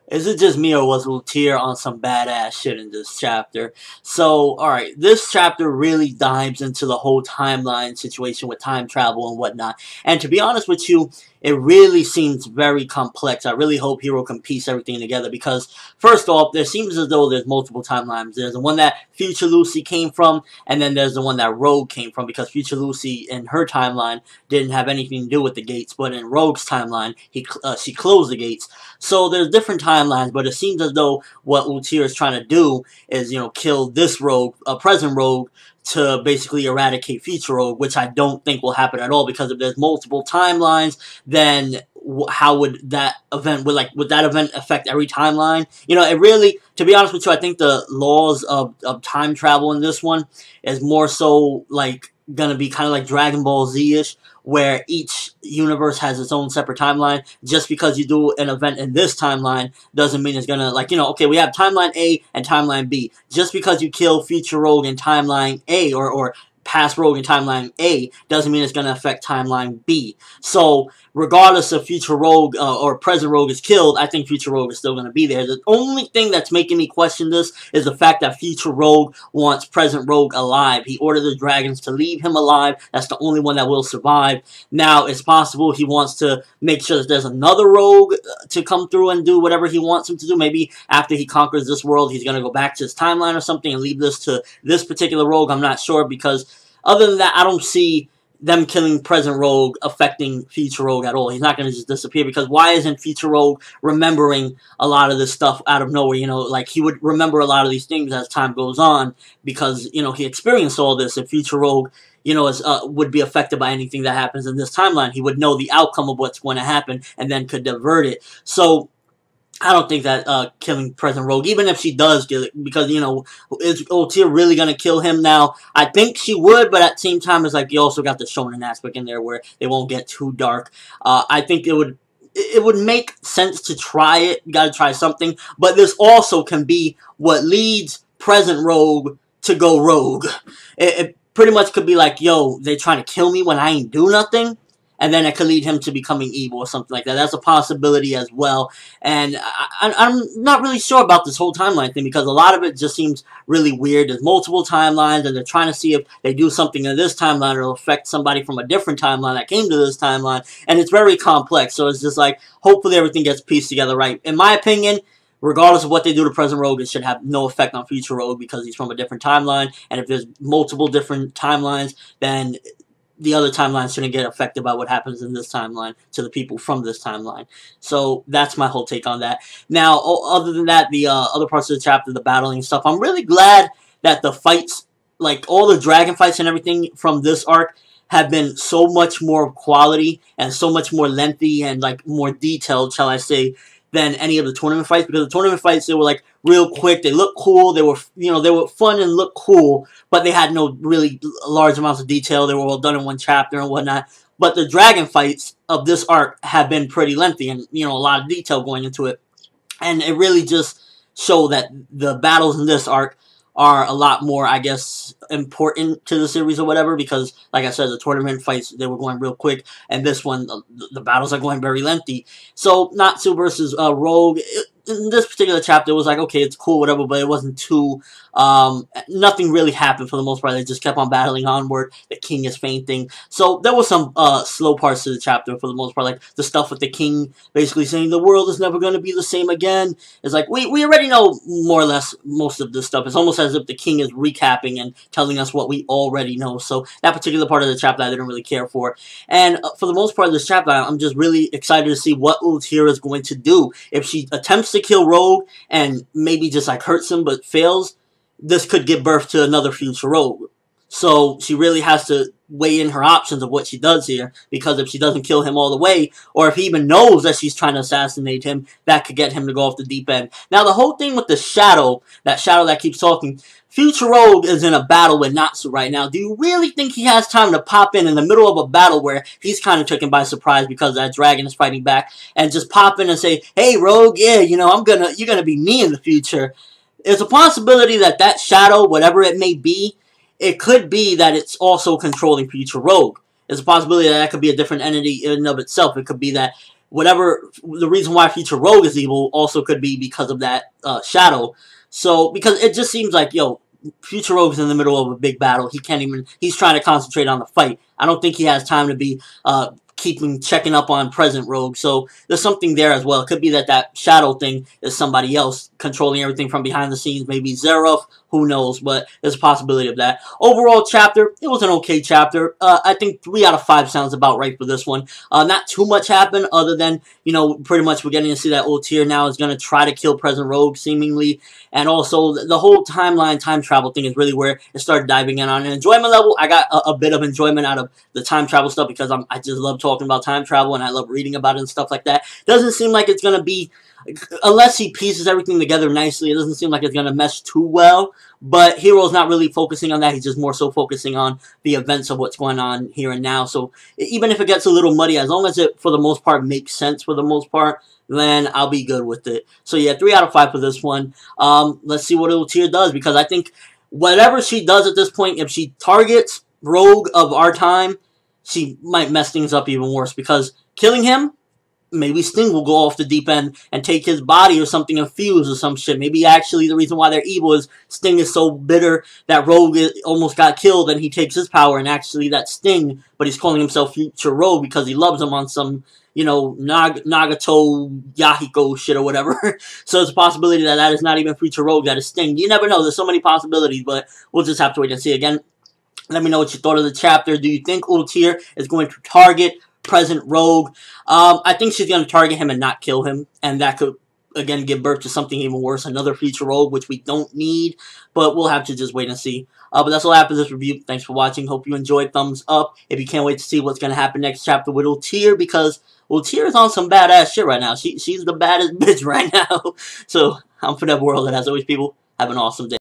Is it just me or was Ultear on some badass shit in this chapter? So, alright, this chapter really dives into the whole timeline situation with time travel and whatnot. And to be honest with you, it really seems very complex. I really hope Hero can piece everything together because, first off, there seems as though there's multiple timelines. There's the one that Future Lucy came from, and then there's the one that Rogue came from because Future Lucy in her timeline didn't have anything to do with the gates, but in Rogue's timeline, she closed the gates. So there's different timelines, but it seems as though what Ultear is trying to do is, kill this Rogue, present Rogue, to basically eradicate future Rogue, which I don't think will happen at all, because if there's multiple timelines, then how would that event, would that event affect every timeline? It really, to be honest with you, I think the laws of time travel in this one is more so, gonna be kind of like Dragon Ball Z-ish, where each universe has its own separate timeline. Just because you do an event in this timeline doesn't mean it's gonna, okay, we have timeline A and timeline B. Just because you kill future Rogue in timeline A, or past Rogue in timeline A, doesn't mean it's going to affect timeline B. So, regardless if future Rogue or present Rogue is killed, I think future Rogue is still going to be there. The only thing that's making me question this is the fact that future Rogue wants present Rogue alive. He ordered the dragons to leave him alive. That's the only one that will survive. Now, it's possible he wants to make sure that there's another Rogue to come through and do whatever he wants him to do. Maybe after he conquers this world, he's going to go back to his timeline or something and leave this to this particular Rogue. I'm not sure, because other than that, I don't see them killing present Rogue affecting future Rogue at all. He's not going to just disappear, because why isn't future Rogue remembering a lot of this stuff out of nowhere? He would remember a lot of these things as time goes on, because, he experienced all this. If future Rogue, would be affected by anything that happens in this timeline, he would know the outcome of what's going to happen and then could divert it. So I don't think that killing present Rogue, even if she does kill it, because, is Ultear really going to kill him now? I think she would, but at the same time, it's like you also got the shonen aspect in there where they won't get too dark. I think it would make sense to try it. You got to try something. But this also can be what leads present Rogue to go rogue. It pretty much could be like, yo, they're trying to kill me when I ain't do nothing. And then it could lead him to becoming evil or something like that. That's a possibility as well. And I'm not really sure about this whole timeline thing, because a lot of it just seems really weird. There's multiple timelines, and they're trying to see if they do something in this timeline it'll affect somebody from a different timeline that came to this timeline. And it's very complex. So it's just like, hopefully everything gets pieced together right. In my opinion, regardless of what they do to present Rogue, it should have no effect on future Rogue, because he's from a different timeline. And if there's multiple different timelines, then the other timelines shouldn't get affected by what happens in this timeline to the people from this timeline. So that's my whole take on that. Now, other than that, the other parts of the chapter, the battling stuff, I'm really glad that the fights, all the dragon fights and everything from this arc, have been so much more quality and so much more lengthy and more detailed, shall I say, than any of the tournament fights. Because the tournament fights, they were real quick, they looked cool, they were they were fun and looked cool, but they had no really large amounts of detail. They were all done in one chapter and whatnot. But the dragon fights of this arc have been pretty lengthy, and a lot of detail going into it. And it really just showed that the battles in this arc are a lot more, I guess, important to the series or whatever, because, like I said, the tournament fights, they were going real quick, and this one, the battles are going very lengthy. So, Natsu versus Rogue, in this particular chapter, it was okay, it's cool, whatever, but it wasn't too, nothing really happened for the most part. They just kept on battling onward. The king is fainting. So, there was some slow parts to the chapter for the most part, the stuff with the king basically saying the world is never going to be the same again. It's we already know more or less most of this stuff. It's almost as if the king is recapping and telling us what we already know. So, that particular part of the chapter I didn't really care for. And for the most part of this chapter, I'm just really excited to see what Ultear is going to do. If she attempts to kill Rogue and maybe just hurts him but fails, this could give birth to another future Rogue. So she really has to weigh in her options of what she does here, because if she doesn't kill him all the way, or if he even knows that she's trying to assassinate him, that could get him to go off the deep end. Now, the whole thing with the shadow that keeps talking, future Rogue is in a battle with Natsu right now. Do you really think he has time to pop in the middle of a battle where he's kind of taken by surprise because that dragon is fighting back, and just pop in and say, hey, Rogue, yeah, you're gonna be me in the future? There's a possibility that shadow, whatever it may be, it could be that it's also controlling future Rogue. There's a possibility that could be a different entity in and of itself. It could be that whatever the reason why Future Rogue is evil also could be because of that shadow. So, because it just seems like, yo, Future Rogue's in the middle of a big battle. He's trying to concentrate on the fight. I don't think he has time to be checking up on present Rogue. So there's something there as well. It could be that shadow thing is somebody else controlling everything from behind the scenes. Maybe Zerov, who knows, but there's a possibility of that. Overall chapter, it was an okay chapter. I think 3 out of 5 sounds about right for this one. Not too much happened other than, you know, pretty much we're getting to see that Ultear now is going to try to kill Present Rogue, seemingly. And also, the whole timeline, time travel thing is really where it started diving in on an enjoyment level. I got a bit of enjoyment out of the time travel stuff because I just love talking about time travel and I love reading about it and stuff like that. Doesn't seem like it's going to be, unless he pieces everything together nicely, it doesn't seem like it's going to mesh too well. But Hero's not really focusing on that. He's just more so focusing on the events of what's going on here and now. So even if it gets a little muddy, as long as it, for the most part, makes sense for the most part, then I'll be good with it. So yeah, 3 out of 5 for this one. Let's see what Ultear does, because I think whatever she does at this point, if she targets Rogue of our time, she might mess things up even worse, because killing him, maybe Sting will go off the deep end and take his body or something and fuse or some shit. Maybe actually the reason why they're evil is Sting is so bitter that Rogue almost got killed and he takes his power, and actually that's Sting, but he's calling himself Future Rogue because he loves him on some, you know, Nagato Yahiko shit or whatever. So it's a possibility that that is not even Future Rogue, that is Sting. You never know. There's so many possibilities, but we'll just have to wait and see. Again, let me know what you thought of the chapter. Do you think Ultear is going to target Present Rogue? I think she's going to target him and not kill him, and that could, again, give birth to something even worse, another Future Rogue, which we don't need, but we'll have to just wait and see. But that's all I have for this review. Thanks for watching. Hope you enjoyed. Thumbs up if you can't wait to see what's going to happen next chapter with Ultear, because Ultear is on some badass shit right now. She's the baddest bitch right now. So, I'm ForneverWorld, and as always, people, have an awesome day.